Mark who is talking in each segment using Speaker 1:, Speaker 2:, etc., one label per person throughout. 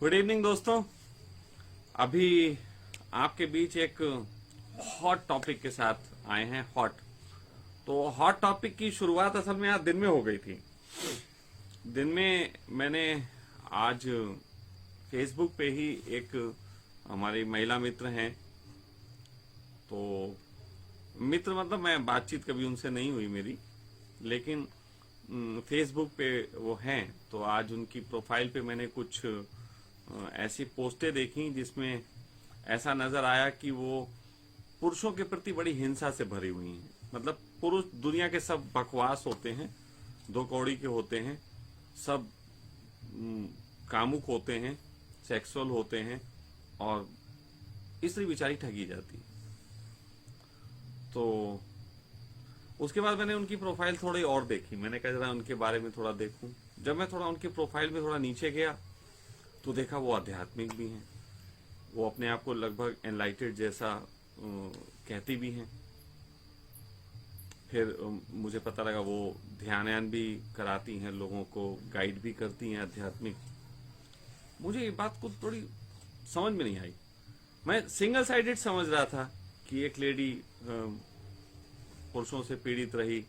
Speaker 1: Good evening दोस्तों। अभी आपके बीच एक हॉट टॉपिक के साथ आए हैं। तो हॉट टॉपिक की शुरुआत असल में आज दिन में हो गई थी। दिन में मैंने आज फेसबुक पे ही एक हमारी महिला मित्र हैं, तो मित्र मतलब मैं बातचीत कभी उनसे नहीं हुई मेरी, लेकिन फेसबुक पे वो हैं। तो आज उनकी प्रोफाइल पे मैंने कुछ ऐसी पोस्टें देखी जिसमें ऐसा नजर आया कि वो पुरुषों के प्रति बड़ी हिंसा से भरी हुई हैं। मतलब पुरुष दुनिया के सब बकवास होते हैं, दो कौड़ी के होते हैं, सब कामुक होते हैं, सेक्सुअल होते हैं, और स्त्री बेचारी ठगी जाती है। तो उसके बाद मैंने उनकी प्रोफाइल थोड़ी और देखी। मैंने कहा जरा उनके बारे में थोड़ा देखूं। जब मैं थोड़ा उनकी प्रोफाइल में थोड़ा नीचे गया तो देखा वो आध्यात्मिक भी हैं। वो अपने आप को लगभग एनलाइटेड जैसा कहती भी हैं। फिर मुझे पता लगा वो ध्यान भी कराती हैं, लोगों को गाइड भी करती हैं आध्यात्मिक। मुझे ये बात कुछ थोड़ी समझ में नहीं आई। मैं सिंगल साइडेड समझ रहा था कि एक लेडी पुरुषों से पीड़ित रही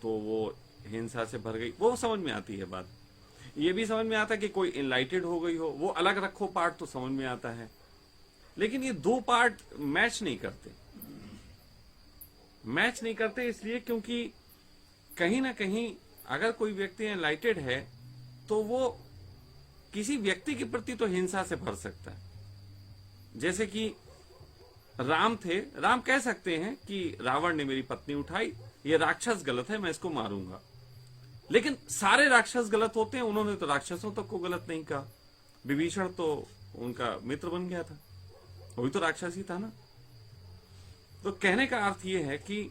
Speaker 1: तो वो हिंसा से भर गई, वो समझ में आती है बात। ये भी समझ में आता है कि कोई इनलाइटेड हो गई हो, वो अलग रखो पार्ट तो समझ में आता है। लेकिन ये दो पार्ट मैच नहीं करते इसलिए क्योंकि कहीं ना कहीं अगर कोई व्यक्ति एनलाइटेड है तो वो किसी व्यक्ति के प्रति तो हिंसा से भर सकता है। जैसे कि राम थे, राम कह सकते हैं कि रावण ने मेरी पत्नी उठाई, ये राक्षस गलत है, मैं इसको मारूंगा। लेकिन सारे राक्षस गलत होते हैं, उन्होंने तो राक्षसों तक को गलत नहीं कहा। विभीषण तो उनका मित्र बन गया था, वही तो राक्षस ही था ना। तो कहने का अर्थ ये है कि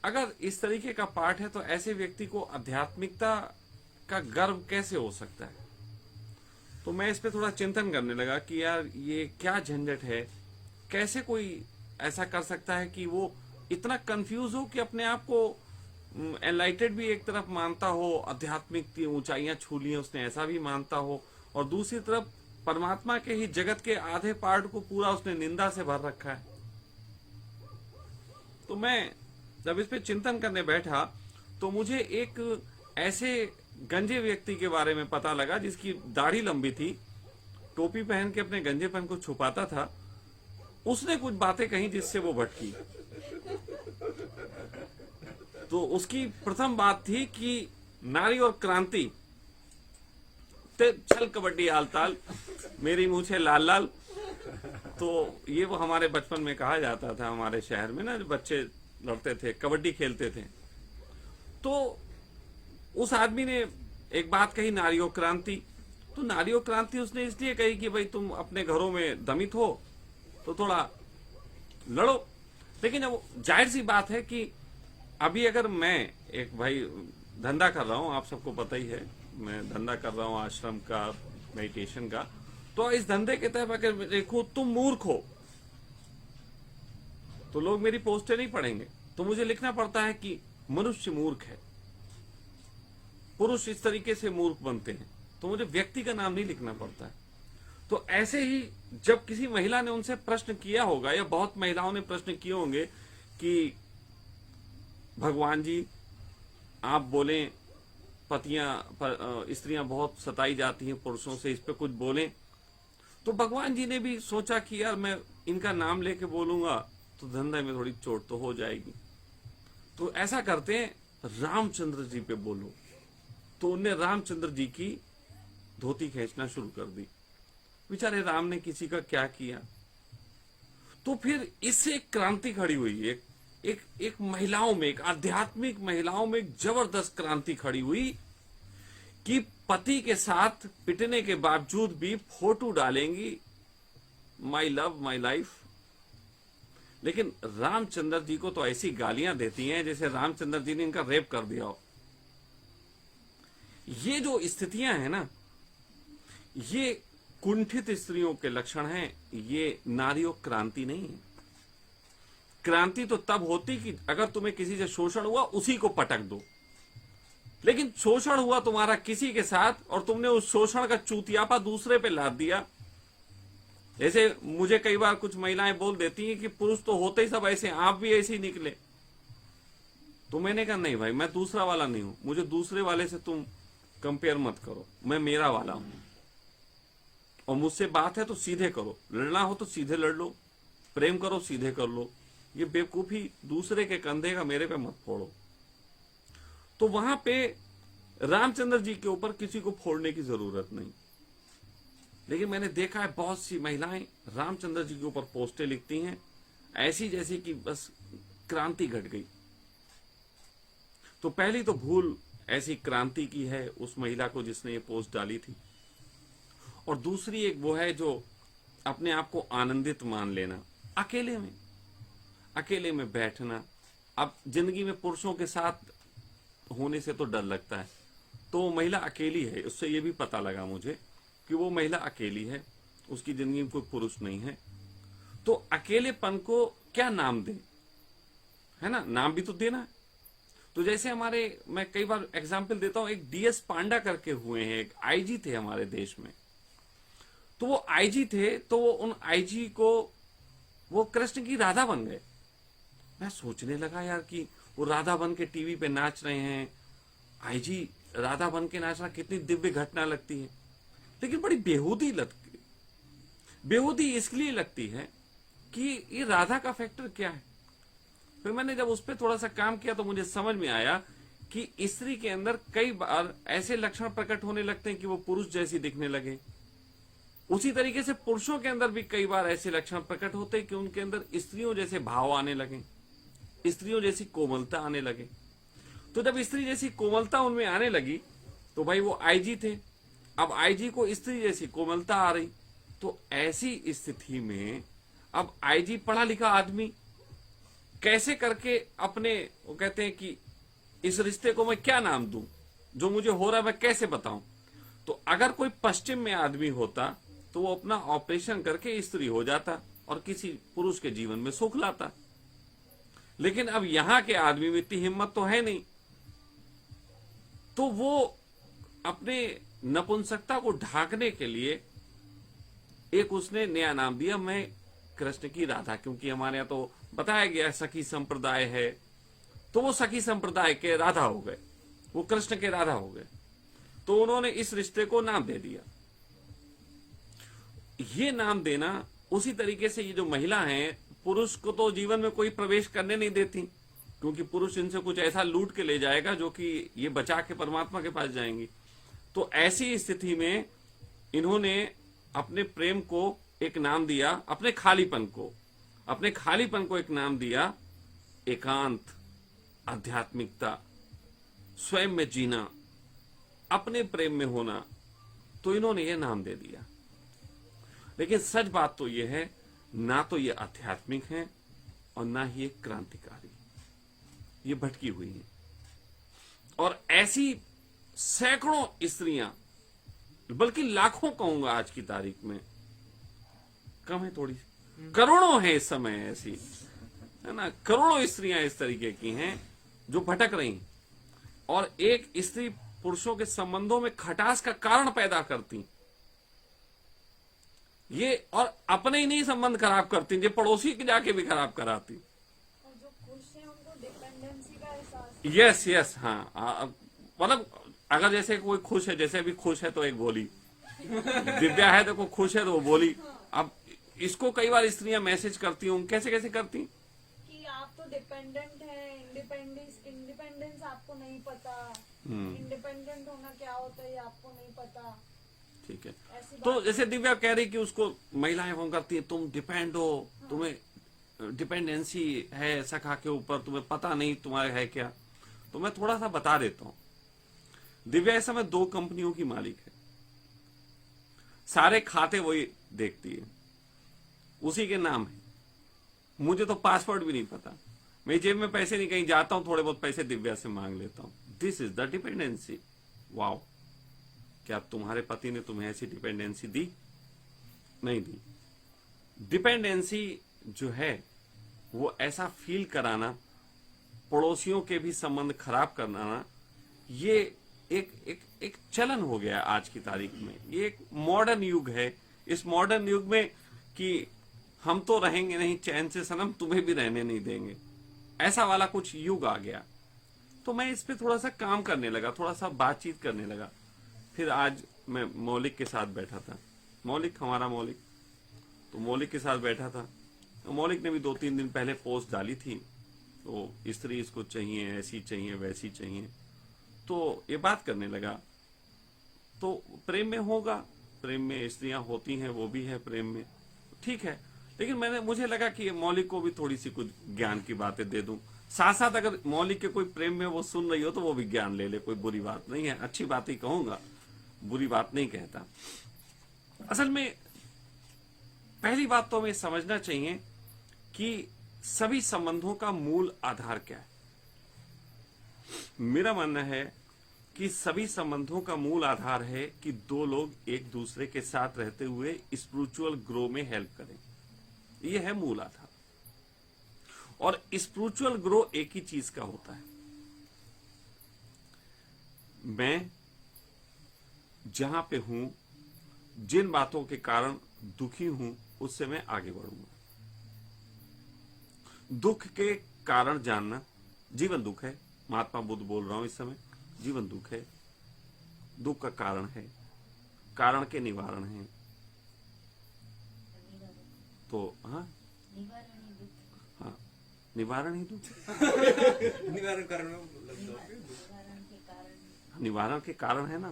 Speaker 1: अगर इस तरीके का पाठ है तो ऐसे व्यक्ति को आध्यात्मिकता का गर्व कैसे हो सकता है। तो मैं इस पे थोड़ा चिंतन करने लगा कि यार ये क्या झंझट है, कैसे कोई ऐसा कर सकता है कि वो इतना कंफ्यूज हो कि अपने आप को एनलाइटेड भी एक तरफ मानता हो, आध्यात्मिक ऊंचाइयां छू ली उसने ऐसा भी मानता हो, और दूसरी तरफ परमात्मा के ही जगत के आधे पार्ट को पूरा उसने निंदा से भर रखा है। तो मैं जब इस पे चिंतन करने बैठा तो मुझे एक ऐसे गंजे व्यक्ति के बारे में पता लगा जिसकी दाढ़ी लंबी थी, टोपी पहन के अपने गंजेपन को छुपाता था। उसने कुछ बातें कही जिससे वो भटकी। तो उसकी प्रथम बात थी कि नारी और क्रांति ते छल कबड्डी आल ताल, मेरी मूछे लाल लाल। तो ये वो हमारे बचपन में कहा जाता था हमारे शहर में ना, जो बच्चे लड़ते थे, कबड्डी खेलते थे। तो उस आदमी ने एक बात कही, नारियों क्रांति। तो नारियों क्रांति उसने इसलिए कही कि भाई तुम अपने घरों में दमित हो तो थोड़ा लड़ो। लेकिन अब जाहिर सी बात है कि अभी अगर मैं एक भाई धंधा कर रहा हूं, आप सबको पता ही है मैं धंधा कर रहा हूं आश्रम का, मेडिटेशन का। तो इस धंधे के तहत अगर देखो तुम मूर्ख हो तो लोग मेरी पोस्टें नहीं पढ़ेंगे, तो मुझे लिखना पड़ता है कि मनुष्य मूर्ख है, पुरुष इस तरीके से मूर्ख बनते हैं, तो मुझे व्यक्ति का नाम नहीं लिखना पड़ता है। तो ऐसे ही जब किसी महिला ने उनसे प्रश्न किया होगा, या बहुत महिलाओं ने प्रश्न किए होंगे कि भगवान जी आप बोलें स्त्रियां बहुत सताई जाती हैं पुरुषों से, इस पे कुछ बोलें। तो भगवान जी ने भी सोचा कि यार मैं इनका नाम लेके बोलूंगा तो धंधे में थोड़ी चोट तो हो जाएगी, तो ऐसा करते हैं रामचंद्र जी पे बोलो। तो उनने रामचंद्र जी की धोती खींचना शुरू कर दी। बेचारे राम ने किसी का क्या किया। तो फिर इससे एक क्रांति खड़ी हुई, एक महिलाओं में, एक आध्यात्मिक महिलाओं में एक जबरदस्त क्रांति खड़ी हुई कि पति के साथ पिटने के बावजूद भी फोटो डालेंगी, माई लव माई लाइफ। लेकिन रामचंद्र जी को तो ऐसी गालियां देती हैं जैसे रामचंद्र जी ने इनका रेप कर दिया हो। ये जो स्थितियां हैं ना, ये कुंठित स्त्रियों के लक्षण हैं, ये नारियों क्रांति नहीं है। क्रांति तो तब होती कि अगर तुम्हें किसी से शोषण हुआ उसी को पटक दो, लेकिन शोषण हुआ तुम्हारा किसी के साथ और तुमने उस शोषण का चूतियापा दूसरे पे लाद दिया। जैसे मुझे कई बार कुछ महिलाएं बोल देती हैं कि पुरुष तो होते ही सब ऐसे, आप भी ऐसे ही निकले। तो मैंने कहा नहीं भाई, मैं दूसरा वाला नहीं हूं, मुझे दूसरे वाले से तुम कंपेयर मत करो, मैं मेरा वाला हूं। और मुझसे बात है तो सीधे करो, लड़ना हो तो सीधे लड़ लो, प्रेम करो सीधे कर लो, ये बेवकूफी दूसरे के कंधे का मेरे पे मत फोड़ो। तो वहां पे रामचंद्र जी के ऊपर किसी को फोड़ने की जरूरत नहीं। लेकिन मैंने देखा है बहुत सी महिलाएं रामचंद्र जी के ऊपर पोस्टें लिखती हैं ऐसी जैसी कि बस क्रांति घट गई। तो पहली तो भूल ऐसी क्रांति की है उस महिला को जिसने ये पोस्ट डाली थी, और दूसरी एक वो है जो अपने आप को आनंदित मान लेना, अकेले में बैठना। अब जिंदगी में पुरुषों के साथ होने से तो डर लगता है, तो वो महिला अकेली है, उससे ये भी पता लगा मुझे कि वो महिला अकेली है, उसकी जिंदगी में कोई पुरुष नहीं है। तो अकेलेपन को क्या नाम दें, है ना, नाम भी तो देना है। तो जैसे मैं कई बार एग्जाम्पल देता हूं, एक डीएस पांडा करके हुए हैं, एक आईजी थे हमारे देश में। तो वो आईजी थे, तो वो उन आईजी को वो कृष्ण की राधा बन गए। मैं सोचने लगा यार कि वो राधा बन के टीवी पे नाच रहे हैं, आईजी राधा बन के नाचना कितनी दिव्य घटना लगती है। लेकिन बड़ी बेहूदी इसलिए लगती है कि ये राधा का फैक्टर क्या है। फिर मैंने जब उस पर थोड़ा सा काम किया तो मुझे समझ में आया कि स्त्री के अंदर कई बार ऐसे लक्षण प्रकट होने लगते हैं कि वो पुरुष जैसी दिखने लगे। उसी तरीके से पुरुषों के अंदर भी कई बार ऐसे लक्षण प्रकट होते हैं कि उनके अंदर स्त्रियों जैसे भाव आने लगे, स्त्रियों जैसी कोमलता आने लगे। तो जब स्त्री जैसी कोमलता उनमें आने लगी तो भाई वो आईजी थे, अब आईजी को स्त्री जैसी कोमलता आ रही। तो ऐसी स्थिति में अब आईजी पढ़ा लिखा आदमी कैसे करके अपने, वो कहते हैं कि इस रिश्ते को मैं क्या नाम दूं, जो मुझे हो रहा है मैं कैसे बताऊं। तो अगर कोई पश्चिम में आदमी होता तो वो अपना ऑपरेशन करके स्त्री हो जाता और किसी पुरुष के जीवन में सुख लाता। लेकिन अब यहां के आदमी में इतनी हिम्मत तो है नहीं, तो वो अपने नपुंसकता को ढांकने के लिए एक उसने नया नाम दिया, मैं कृष्ण की राधा, क्योंकि हमारे यहां तो बताया गया सखी संप्रदाय है, तो वो सखी संप्रदाय के राधा हो गए, वो कृष्ण के राधा हो गए। तो उन्होंने इस रिश्ते को नाम दे दिया। ये नाम देना उसी तरीके से ये जो महिला हैं, पुरुष को तो जीवन में कोई प्रवेश करने नहीं देती, क्योंकि पुरुष इनसे कुछ ऐसा लूट के ले जाएगा जो कि ये बचा के परमात्मा के पास जाएंगी। तो ऐसी स्थिति में इन्होंने अपने प्रेम को एक नाम दिया, अपने खालीपन को एक नाम दिया, एकांत, आध्यात्मिकता, स्वयं में जीना, अपने प्रेम में होना। तो इन्होंने ये नाम दे दिया। लेकिन सच बात तो ये है, ना तो ये आध्यात्मिक है और ना ही ये क्रांतिकारी, ये भटकी हुई है। और ऐसी सैकड़ों स्त्रियां, बल्कि लाखों कहूंगा आज की तारीख में, कम है थोड़ी, करोड़ों है इस समय ऐसी, है ना, करोड़ों स्त्रियां इस तरीके की हैं जो भटक रही। और एक स्त्री पुरुषों के संबंधों में खटास का कारण पैदा करती, ये और अपने ही नहीं संबंध खराब करती, ये पड़ोसी के जाके भी खराब कराती।
Speaker 2: और जो खुश है उनको डिपेंडेंसी का एहसास।
Speaker 1: यस, हाँ, मतलब अगर जैसे कोई खुश है, जैसे अभी खुश है तो एक बोली, दिव्या है तो कोई खुश है तो वो बोली। अब इसको कई बार स्त्रियां मैसेज करती हूँ, कैसे कैसे करती
Speaker 2: कि आप तो डिपेंडेंट है, इंडिपेंडेंस आपको नहीं पता, इंडिपेंडेंट होना क्या होता है ये आपको नहीं पता।
Speaker 1: ठीक है, तो जैसे दिव्या कह रही कि उसको महिलाएं फोन करती है, तुम डिपेंड हो, तुम्हें डिपेंडेंसी है सखा के ऊपर, तुम्हें पता नहीं तुम्हारे है क्या। तो मैं थोड़ा सा बता देता हूं। दिव्या इस समय 2 कंपनियों की मालिक है, सारे खाते वही देखती है, उसी के नाम है। मुझे तो पासवर्ड भी नहीं पता, मैं जेब में पैसे नहीं, कहीं जाता हूं थोड़े बहुत पैसे दिव्या से मांग लेता हूं। This is the dependency. Wow, क्या तुम्हारे पति ने तुम्हें ऐसी डिपेंडेंसी दी? नहीं दी। डिपेंडेंसी जो है वो ऐसा फील कराना, पड़ोसियों के भी संबंध खराब कराना, ये एक चलन हो गया आज की तारीख में। ये एक मॉडर्न युग है। इस मॉडर्न युग में कि हम तो रहेंगे नहीं चैन से सनम, तुम्हें भी रहने नहीं देंगे, ऐसा वाला कुछ युग आ गया। तो मैं इस पे थोड़ा सा काम करने लगा, थोड़ा सा बातचीत करने लगा। फिर आज मैं मौलिक के साथ बैठा था, मौलिक हमारा मौलिक, तो मौलिक के साथ बैठा था। तो मौलिक ने भी 2-3 दिन पहले पोस्ट डाली थी, तो स्त्री इसको चाहिए, ऐसी चाहिए, वैसी चाहिए। तो ये बात करने लगा। तो प्रेम में होगा, प्रेम में स्त्रियां होती हैं, वो भी है प्रेम में, ठीक है। लेकिन मुझे लगा कि मौलिक को भी थोड़ी सी कुछ ज्ञान की बातें दे दूं। साथ साथ अगर मौलिक के कोई प्रेम में वो सुन रही हो तो वो भी ज्ञान ले ले, कोई बुरी बात नहीं है, अच्छी बात ही कहूंगा, बुरी बात नहीं कहता। असल में पहली बात तो हमें समझना चाहिए कि सभी संबंधों का मूल आधार क्या है। मेरा मानना है कि सभी संबंधों का मूल आधार है कि दो लोग एक दूसरे के साथ रहते हुए स्पिरिचुअल ग्रो में हेल्प करें। यह है मूल आधार। और स्पिरिचुअल ग्रो एक ही चीज का होता है, मैं जहां पे हूं, जिन बातों के कारण दुखी हूं, उससे मैं आगे बढ़ूंगा। दुख के कारण जानना, जीवन दुख है, महात्मा बुद्ध बोल रहा हूं इस समय, जीवन दुख है, दुख का कारण है, कारण के निवारण है। तो हाँ, निवारण ही दुख निवारण के कारण है ना।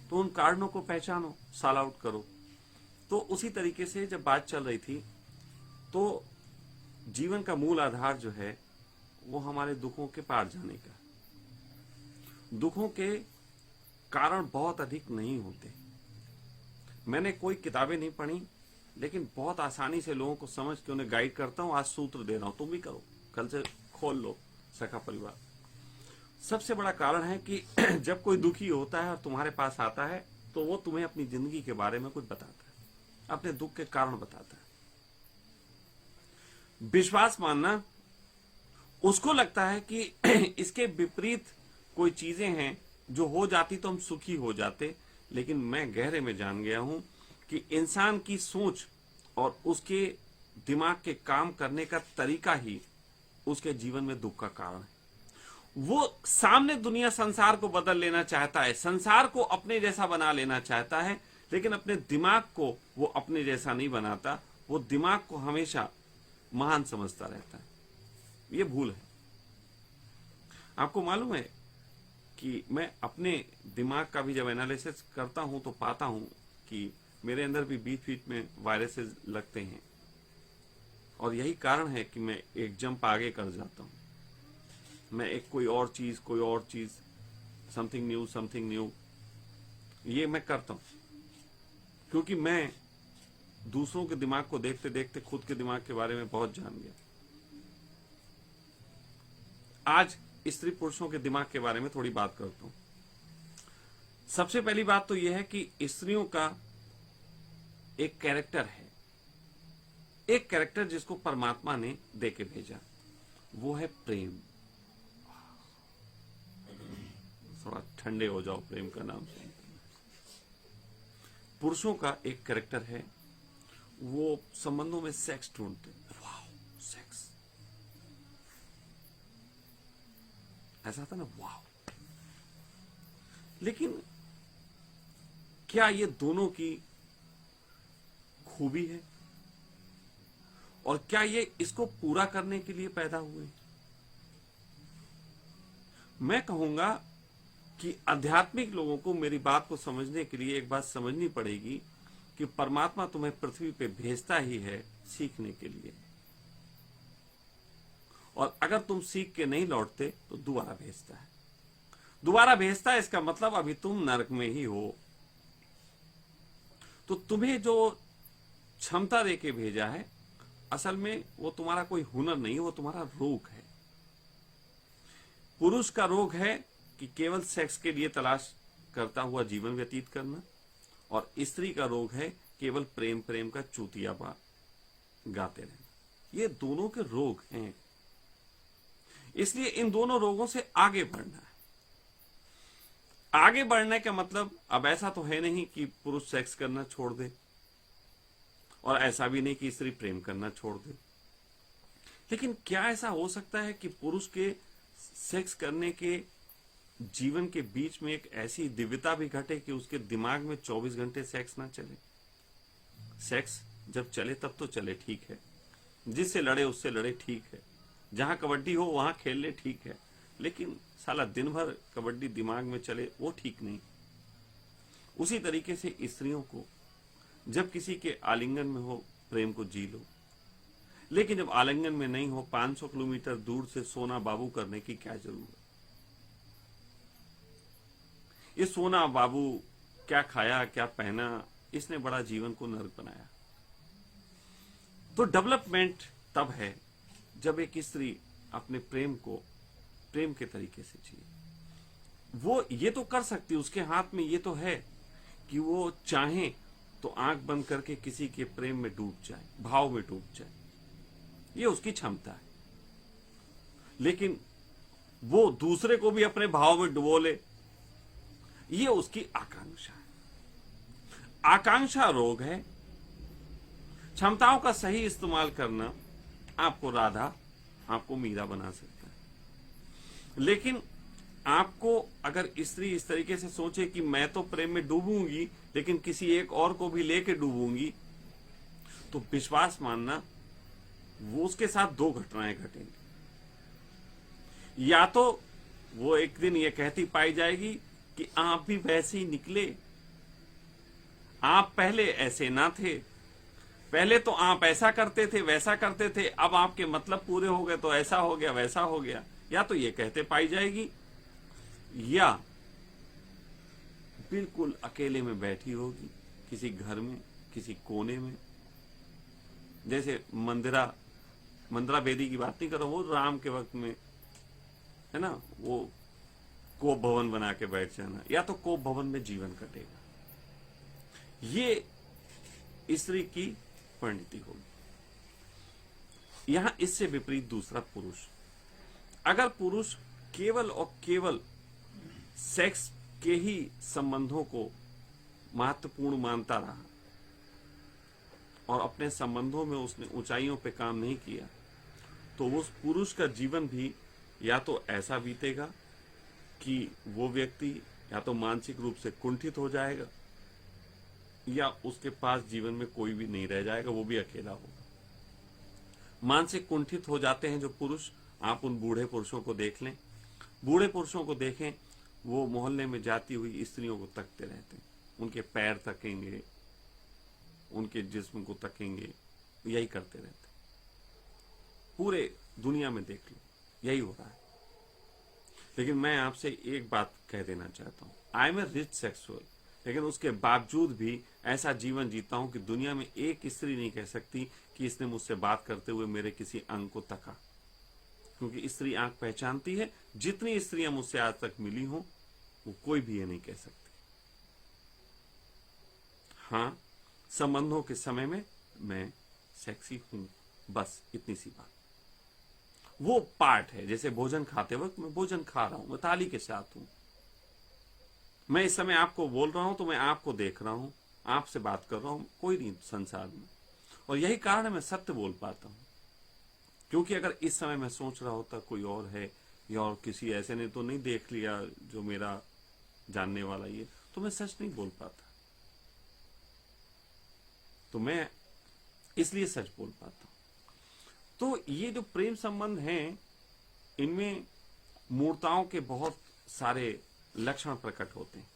Speaker 1: तो उन कारणों को पहचानो, सॉल्व आउट करो। तो उसी तरीके से जब बात चल रही थी, तो जीवन का मूल आधार जो है वो हमारे दुखों के पार जाने का। दुखों के कारण बहुत अधिक नहीं होते। मैंने कोई किताबें नहीं पढ़ी, लेकिन बहुत आसानी से लोगों को समझ के उन्हें गाइड करता हूं। आज सूत्र दे रहा हूं, तुम भी करो, कल से खोल लो सखा परिवार। सबसे बड़ा कारण है कि जब कोई दुखी होता है और तुम्हारे पास आता है, तो वो तुम्हें अपनी जिंदगी के बारे में कुछ बताता है, अपने दुख के कारण बताता है। विश्वास मानना, उसको लगता है कि इसके विपरीत कोई चीजें हैं जो हो जाती तो हम सुखी हो जाते। लेकिन मैं गहरे में जान गया हूं कि इंसान की सोच और उसके दिमाग के काम करने का तरीका ही उसके जीवन में दुख का कारण है। वो सामने दुनिया संसार को बदल लेना चाहता है, संसार को अपने जैसा बना लेना चाहता है, लेकिन अपने दिमाग को वो अपने जैसा नहीं बनाता। वो दिमाग को हमेशा महान समझता रहता है। ये भूल है। आपको मालूम है कि मैं अपने दिमाग का भी जब एनालिसिस करता हूं तो पाता हूं कि मेरे अंदर भी बीच बीच में वायरसेस लगते हैं, और यही कारण है कि मैं एक जंप आगे कर जाता हूं। मैं एक कोई और चीज, समथिंग न्यू, ये मैं करता हूं, क्योंकि मैं दूसरों के दिमाग को देखते देखते खुद के दिमाग के बारे में बहुत जान गया। आज स्त्री पुरुषों के दिमाग के बारे में थोड़ी बात करता हूं। सबसे पहली बात तो यह है कि स्त्रियों का एक कैरेक्टर है, एक कैरेक्टर जिसको परमात्मा ने देके भेजा, वो है प्रेम। थोड़ा ठंडे हो जाओ प्रेम का नाम सुन। पुरुषों का एक कैरेक्टर है, वो संबंधों में सेक्स ढूंढते हैं। वाओ सेक्स, ऐसा था ना, वाओ। लेकिन क्या ये दोनों की खूबी है, और क्या ये इसको पूरा करने के लिए पैदा हुए? मैं कहूंगा कि आध्यात्मिक लोगों को मेरी बात को समझने के लिए एक बात समझनी पड़ेगी कि परमात्मा तुम्हें पृथ्वी पे भेजता ही है सीखने के लिए, और अगर तुम सीख के नहीं लौटते तो दोबारा भेजता है। दोबारा भेजता है, इसका मतलब अभी तुम नरक में ही हो। तो तुम्हें जो क्षमता देके भेजा है, असल में वो तुम्हारा कोई हुनर नहीं, वो तुम्हारा रोग है। पुरुष का रोग है कि केवल सेक्स के लिए तलाश करता हुआ जीवन व्यतीत करना, और स्त्री का रोग है केवल प्रेम प्रेम का चूतियापा गाते रहना। ये दोनों के रोग हैं, इसलिए इन दोनों रोगों से आगे बढ़ना है। आगे बढ़ने का मतलब अब ऐसा तो है नहीं कि पुरुष सेक्स करना छोड़ दे, और ऐसा भी नहीं कि स्त्री प्रेम करना छोड़ दे। लेकिन क्या ऐसा हो सकता है कि पुरुष के सेक्स करने के जीवन के बीच में एक ऐसी दिव्यता भी घटे कि उसके दिमाग में 24 घंटे सेक्स ना चले? सेक्स जब चले तब तो चले, ठीक है, जिससे लड़े उससे लड़े, ठीक है, जहां कबड्डी हो वहां खेल ले, ठीक है, लेकिन साला दिन भर कबड्डी दिमाग में चले वो ठीक नहीं। उसी तरीके से स्त्रियों को जब किसी के आलिंगन में हो प्रेम को जी लो, लेकिन जब आलिंगन में नहीं हो 500 किलोमीटर दूर से सोना बाबू करने की क्या जरूरत? ये सोना बाबू क्या खाया क्या पहना, इसने बड़ा जीवन को नर्क बनाया। तो डेवलपमेंट तब है जब एक स्त्री अपने प्रेम को प्रेम के तरीके से जिए। वो ये तो कर सकती है, उसके हाथ में ये तो है कि वो चाहे तो आंख बंद करके किसी के प्रेम में डूब जाए, भाव में डूब जाए, ये उसकी क्षमता है। लेकिन वो दूसरे को भी अपने भाव में डुबो ले, ये उसकी आकांक्षा है। आकांक्षा रोग है। क्षमताओं का सही इस्तेमाल करना आपको राधा, आपको मीरा बना सकता है। लेकिन आपको अगर स्त्री इस तरीके से सोचे कि मैं तो प्रेम में डूबूंगी लेकिन किसी एक और को भी लेके डूबूंगी, तो विश्वास मानना वो उसके साथ दो घटनाएं घटेंगी। या तो वो एक दिन ये कहती पाई जाएगी कि आप भी वैसे ही निकले, आप पहले ऐसे ना थे, पहले तो आप ऐसा करते थे वैसा करते थे, अब आपके मतलब पूरे हो गए तो ऐसा हो गया वैसा हो गया। या तो ये कहते पाई जाएगी, या बिल्कुल अकेले में बैठी होगी किसी घर में किसी कोने में। जैसे मंदिरा बेदी की बात नहीं कर रहा, वो राम के वक्त में है ना, वो कोप भवन बना के बैठ जाना, या तो कोप भवन में जीवन कटेगा। ये स्त्री की परिणति होगी। यहां इससे विपरीत दूसरा पुरुष, अगर पुरुष केवल और केवल सेक्स के ही संबंधों को महत्वपूर्ण मानता रहा और अपने संबंधों में उसने ऊंचाइयों पे काम नहीं किया, तो उस पुरुष का जीवन भी या तो ऐसा बीतेगा कि वो व्यक्ति या तो मानसिक रूप से कुंठित हो जाएगा, या उसके पास जीवन में कोई भी नहीं रह जाएगा, वो भी अकेला होगा। मानसिक कुंठित हो जाते हैं जो पुरुष, आप उन बूढ़े पुरुषों को देख लें, बूढ़े पुरुषों को देखें, वो मोहल्ले में जाती हुई स्त्रियों को तकते रहते हैं, उनके पैर तकेंगे, उनके जिस्म को तकेंगे, यही करते रहते हैं। पूरे दुनिया में देख लो, यही हो रहा है। लेकिन मैं आपसे एक बात कह देना चाहता हूं, I am a rich sexual, लेकिन उसके बावजूद भी ऐसा जीवन जीता हूं कि दुनिया में एक स्त्री नहीं कह सकती कि इसने मुझसे बात करते हुए मेरे किसी अंग को तका, क्योंकि स्त्री आंख पहचानती है। जितनी स्त्रियां मुझसे आज तक मिली हों, वो कोई भी ये नहीं कह सकती। हां, संबंधों के समय में मैं सेक्सी हूं, बस इतनी सी बात। वो पार्ट है, जैसे भोजन खाते वक्त मैं भोजन खा रहा हूं, मैं थाली के साथ हूं, मैं इस समय आपको बोल रहा हूं तो मैं आपको देख रहा हूं, आपसे बात कर रहा हूं, कोई नहीं संसार में। और यही कारण है मैं सत्य बोल पाता हूं, क्योंकि अगर इस समय मैं सोच रहा होता कोई और है या और किसी ऐसे ने तो नहीं देख लिया जो मेरा जानने वाला ये, तो मैं सच नहीं बोल पाता। तो मैं इसलिए सच बोल पाता हूं। तो ये जो प्रेम संबंध हैं, इनमें मूर्ताओं के बहुत सारे लक्षण प्रकट होते हैं।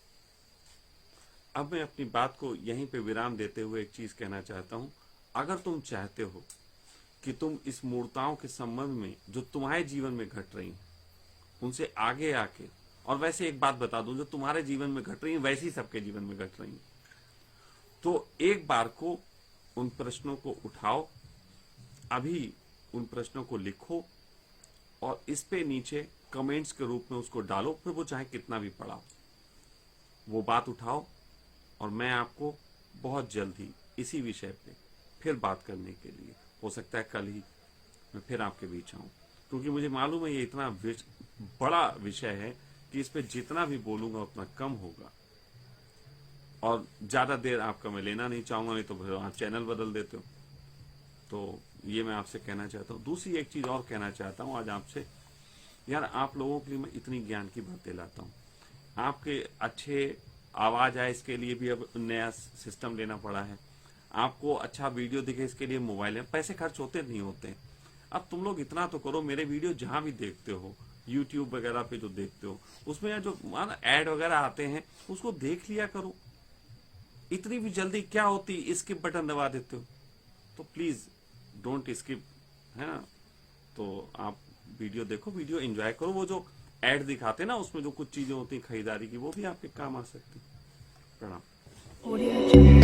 Speaker 1: अब मैं अपनी बात को यहीं पे विराम देते हुए एक चीज कहना चाहता हूं, अगर तुम चाहते हो कि तुम इस मूर्ताओं के संबंध में जो तुम्हारे जीवन में घट रही हैं उनसे आगे आके, और वैसे एक बात बता दूं, जो तुम्हारे जीवन में घट रही है वैसी सबके जीवन में घट रही है, तो एक बार को उन प्रश्नों को उठाओ, अभी उन प्रश्नों को लिखो और इस पे नीचे कमेंट्स के रूप में उसको डालो, फिर वो चाहे कितना भी पढ़ा हो, वो बात उठाओ, और मैं आपको बहुत जल्द ही इसी विषय पे फिर बात करने के लिए, हो सकता है कल ही मैं फिर आपके बीच आऊं, क्योंकि मुझे मालूम है ये इतना बड़ा विषय है कि इस पे जितना भी बोलूंगा उतना कम होगा, और ज्यादा देर आपका मैं लेना नहीं चाहूंगा, नहीं तो फिर आप चैनल बदल देते हो। तो ये मैं आपसे कहना चाहता हूँ। दूसरी एक चीज और कहना चाहता हूँ आज आपसे, यार आप लोगों के लिए मैं इतनी ज्ञान की बातें लाता हूँ, आपके अच्छे आवाज आए इसके लिए भी अब नया सिस्टम लेना पड़ा है, आपको अच्छा वीडियो दिखे इसके लिए मोबाइल है, पैसे खर्च होते नहीं होते। अब तुम लोग इतना तो करो, मेरे वीडियो जहां भी देखते हो, यूट्यूब वगैरह पे जो देखते हो, उसमें जो ऐड वगैरह आते हैं उसको देख लिया करो। इतनी भी जल्दी क्या होती, स्किप बटन दबा देते हो। तो प्लीज डोंट स्किप, है ना। तो आप वीडियो देखो, वीडियो एंजॉय करो। वो जो ऐड दिखाते ना, उसमें जो कुछ चीजें होती हैं खरीदारी की, वो भी आपके काम आ सकती। प्रणाम।
Speaker 3: Audio Jungle.